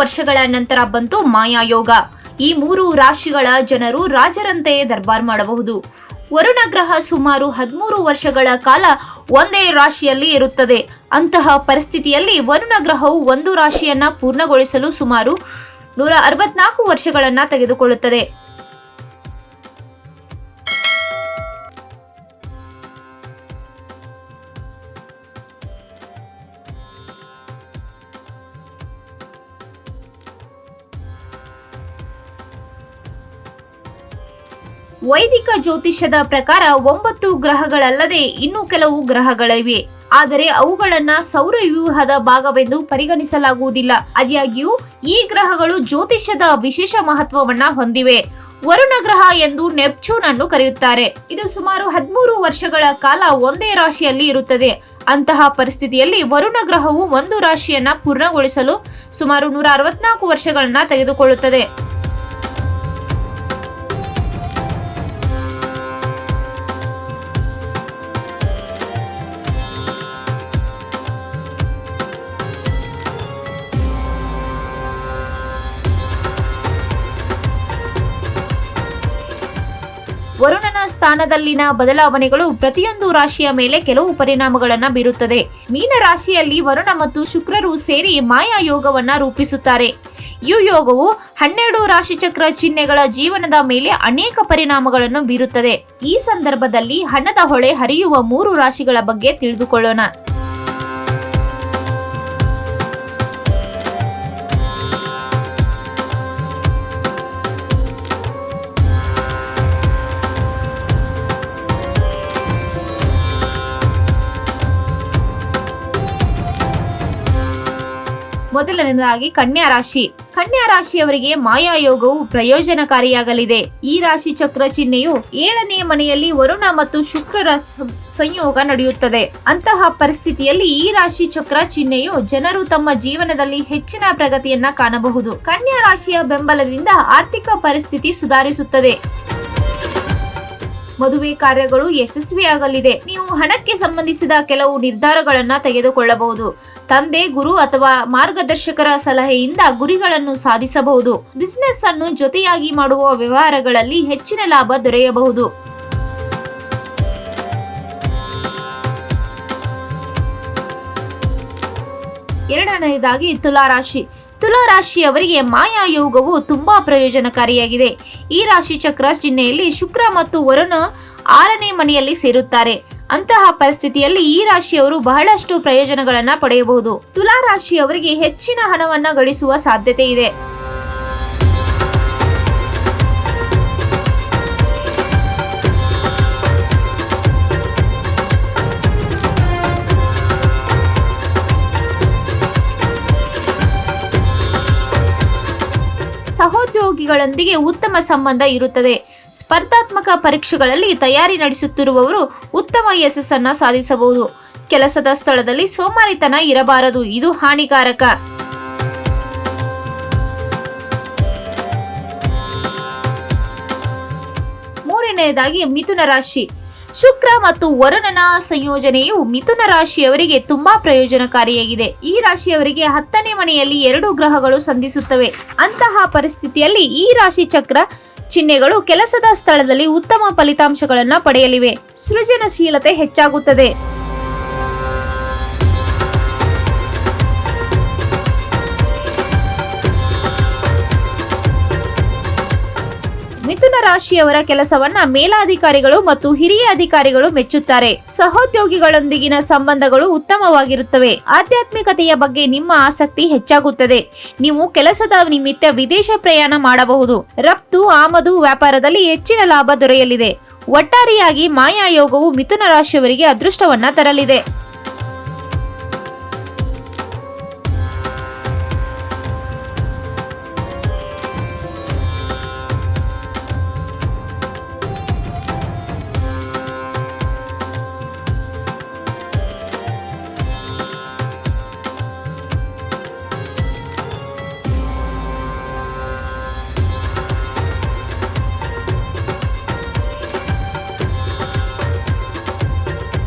ವರ್ಷಗಳ ನಂತರ ಬಂತು ಮಾಯಾಯೋಗ. ಈ 3 ರಾಶಿಗಳ ಜನರು ರಾಜರಂತೆ ದರ್ಬಾರ್ ಮಾಡಬಹುದು. ವರುಣ ಗ್ರಹ ಸುಮಾರು 13 ವರ್ಷಗಳ ಕಾಲ ಒಂದೇ ರಾಶಿಯಲ್ಲಿ ಇರುತ್ತದೆ. ಅಂತಹ ಪರಿಸ್ಥಿತಿಯಲ್ಲಿ ವರುಣ ಗ್ರಹವು ಒಂದು ರಾಶಿಯನ್ನ ಪೂರ್ಣಗೊಳಿಸಲು ಸುಮಾರು 164 ವರ್ಷಗಳನ್ನ ತೆಗೆದುಕೊಳ್ಳುತ್ತದೆ. ವೈದಿಕ ಜ್ಯೋತಿಷ್ಯದ ಪ್ರಕಾರ 9 ಗ್ರಹಗಳಲ್ಲದೆ ಇನ್ನೂ ಕೆಲವು ಗ್ರಹಗಳಿವೆ. ಆದರೆ ಅವುಗಳನ್ನ ಸೌರವ್ಯೂಹದ ಭಾಗವೆಂದು ಪರಿಗಣಿಸಲಾಗುವುದಿಲ್ಲ. ಆದಾಗ್ಯೂ ಈ ಗ್ರಹಗಳು ಜ್ಯೋತಿಷ್ಯದ ವಿಶೇಷ ಮಹತ್ವವನ್ನ ಹೊಂದಿವೆ. ವರುಣ ಗ್ರಹ ಎಂದು ನೆಪ್ಚೂನ್ ಅನ್ನು ಕರೆಯುತ್ತಾರೆ. ಇದು ಸುಮಾರು 13 ವರ್ಷಗಳ ಕಾಲ ಒಂದೇ ರಾಶಿಯಲ್ಲಿ ಇರುತ್ತದೆ. ಅಂತಹ ಪರಿಸ್ಥಿತಿಯಲ್ಲಿ ವರುಣ ಗ್ರಹವು ಒಂದು ರಾಶಿಯನ್ನ ಪೂರ್ಣಗೊಳಿಸಲು ಸುಮಾರು 164 ವರ್ಷಗಳನ್ನ ತೆಗೆದುಕೊಳ್ಳುತ್ತದೆ. ವರುಣನ ಸ್ಥಾನದಲ್ಲಿನ ಬದಲಾವಣೆಗಳು ಪ್ರತಿಯೊಂದು ರಾಶಿಯ ಮೇಲೆ ಕೆಲವು ಪರಿಣಾಮಗಳನ್ನು ಬೀರುತ್ತದೆ. ಮೀನ ರಾಶಿಯಲ್ಲಿ ವರುಣ ಮತ್ತು ಶುಕ್ರರು ಸೇರಿ ಮಾಯಾ ಯೋಗವನ್ನ ರೂಪಿಸುತ್ತಾರೆ. ಈ ಯೋಗವು 12 ರಾಶಿಚಕ್ರ ಚಿಹ್ನೆಗಳ ಜೀವನದ ಮೇಲೆ ಅನೇಕ ಪರಿಣಾಮಗಳನ್ನು ಬೀರುತ್ತದೆ. ಈ ಸಂದರ್ಭದಲ್ಲಿ ಹಣದ ಹೊಳೆ ಹರಿಯುವ 3 ರಾಶಿಗಳ ಬಗ್ಗೆ ತಿಳಿದುಕೊಳ್ಳೋಣ. ಮೊದಲನೇದಾಗಿ ಕನ್ಯಾ ರಾಶಿ. ಕನ್ಯಾ ರಾಶಿಯವರಿಗೆ ಮಾಯಾ ಯೋಗವು ಪ್ರಯೋಜನಕಾರಿಯಾಗಲಿದೆ. ಈ ರಾಶಿ ಚಕ್ರ ಚಿಹ್ನೆಯು 7ನೇ ಮನೆಯಲ್ಲಿ ವರುಣ ಮತ್ತು ಶುಕ್ರರ ಸಂಯೋಗ ನಡೆಯುತ್ತದೆ. ಅಂತಹ ಪರಿಸ್ಥಿತಿಯಲ್ಲಿ ಈ ರಾಶಿ ಚಕ್ರ ಚಿಹ್ನೆಯು ಜನರು ತಮ್ಮ ಜೀವನದಲ್ಲಿ ಹೆಚ್ಚಿನ ಪ್ರಗತಿಯನ್ನ ಕಾಣಬಹುದು. ಕನ್ಯಾ ರಾಶಿಯ ಬೆಂಬಲದಿಂದ ಆರ್ಥಿಕ ಪರಿಸ್ಥಿತಿ ಸುಧಾರಿಸುತ್ತದೆ. ಮದುವೆ ಕಾರ್ಯಗಳು ಯಶಸ್ವಿಯಾಗಲಿದೆ. ನೀವು ಹಣಕ್ಕೆ ಸಂಬಂಧಿಸಿದ ಕೆಲವು ನಿರ್ಧಾರಗಳನ್ನ ತೆಗೆದುಕೊಳ್ಳಬಹುದು. ತಂದೆ, ಗುರು ಅಥವಾ ಮಾರ್ಗದರ್ಶಕರ ಸಲಹೆಯಿಂದ ಗುರಿಗಳನ್ನು ಸಾಧಿಸಬಹುದು. ಬಿಸಿನೆಸ್ ಅನ್ನು ಜೊತೆಯಾಗಿ ಮಾಡುವ ವ್ಯವಹಾರಗಳಲ್ಲಿ ಹೆಚ್ಚಿನ ಲಾಭ ದೊರೆಯಬಹುದು. ಎರಡನೆಯದಾಗಿ ತುಲಾರಾಶಿ. ತುಲಾರಾಶಿಯವರಿಗೆ ಮಾಯಾ ಯೋಗವು ತುಂಬಾ ಪ್ರಯೋಜನಕಾರಿಯಾಗಿದೆ. ಈ ರಾಶಿ ಚಕ್ರ ಚಿಹ್ನೆಯಲ್ಲಿ ಶುಕ್ರ ಮತ್ತು ವರುಣ 6ನೇ ಮನೆಯಲ್ಲಿ ಸೇರುತ್ತಾರೆ. ಅಂತಹ ಪರಿಸ್ಥಿತಿಯಲ್ಲಿ ಈ ರಾಶಿಯವರು ಬಹಳಷ್ಟು ಪ್ರಯೋಜನಗಳನ್ನ ಪಡೆಯಬಹುದು. ತುಲಾರಾಶಿಯವರಿಗೆ ಹೆಚ್ಚಿನ ಹಣವನ್ನ ಗಳಿಸುವ ಸಾಧ್ಯತೆ ಇದೆ. ಸಹೋದ್ಯೋಗಿಗಳೊಂದಿಗೆ ಉತ್ತಮ ಸಂಬಂಧ ಇರುತ್ತದೆ. ಸ್ಪರ್ಧಾತ್ಮಕ ಪರೀಕ್ಷೆಗಳಲ್ಲಿ ತಯಾರಿ ನಡೆಸುತ್ತಿರುವವರು ಉತ್ತಮ ಯಶಸ್ಸನ್ನ ಸಾಧಿಸಬಹುದು. ಕೆಲಸದ ಸ್ಥಳದಲ್ಲಿ ಸೋಮಾರಿತನ ಇರಬಾರದು, ಇದು ಹಾನಿಕಾರಕ. ಮೂರನೆಯದಾಗಿ ಮಿಥುನ ರಾಶಿ. ಶುಕ್ರ ಮತ್ತು ವರುಣನ ಸಂಯೋಜನೆಯು ಮಿಥುನ ರಾಶಿಯವರಿಗೆ ತುಂಬಾ ಪ್ರಯೋಜನಕಾರಿಯಾಗಿದೆ. ಈ ರಾಶಿಯವರಿಗೆ 10ನೇ ಮನೆಯಲ್ಲಿ 2 ಗ್ರಹಗಳು ಸಂಧಿಸುತ್ತವೆ. ಅಂತಹ ಪರಿಸ್ಥಿತಿಯಲ್ಲಿ ಈ ರಾಶಿ ಚಕ್ರ ಚಿಹ್ನೆಗಳು ಕೆಲಸದ ಸ್ಥಳದಲ್ಲಿ ಉತ್ತಮ ಫಲಿತಾಂಶಗಳನ್ನು ಪಡೆಯಲಿವೆ. ಸೃಜನಶೀಲತೆ ಹೆಚ್ಚಾಗುತ್ತದೆ. ಮಿಥುನ ರಾಶಿಯವರ ಕೆಲಸವನ್ನ ಮೇಲಾಧಿಕಾರಿಗಳು ಮತ್ತು ಹಿರಿಯ ಅಧಿಕಾರಿಗಳು ಮೆಚ್ಚುತ್ತಾರೆ. ಸಹೋದ್ಯೋಗಿಗಳೊಂದಿಗಿನ ಸಂಬಂಧಗಳು ಉತ್ತಮವಾಗಿರುತ್ತವೆ. ಆಧ್ಯಾತ್ಮಿಕತೆಯ ಬಗ್ಗೆ ನಿಮ್ಮ ಆಸಕ್ತಿ ಹೆಚ್ಚಾಗುತ್ತದೆ. ನೀವು ಕೆಲಸದ ನಿಮಿತ್ತ ವಿದೇಶ ಪ್ರಯಾಣ ಮಾಡಬಹುದು. ರಫ್ತು ಆಮದು ವ್ಯಾಪಾರದಲ್ಲಿ ಹೆಚ್ಚಿನ ಲಾಭ ದೊರೆಯಲಿದೆ. ಒಟ್ಟಾರೆಯಾಗಿ ಮಾಯಾ ಯೋಗವು ಮಿಥುನ ರಾಶಿಯವರಿಗೆ ಅದೃಷ್ಟವನ್ನ ತರಲಿದೆ.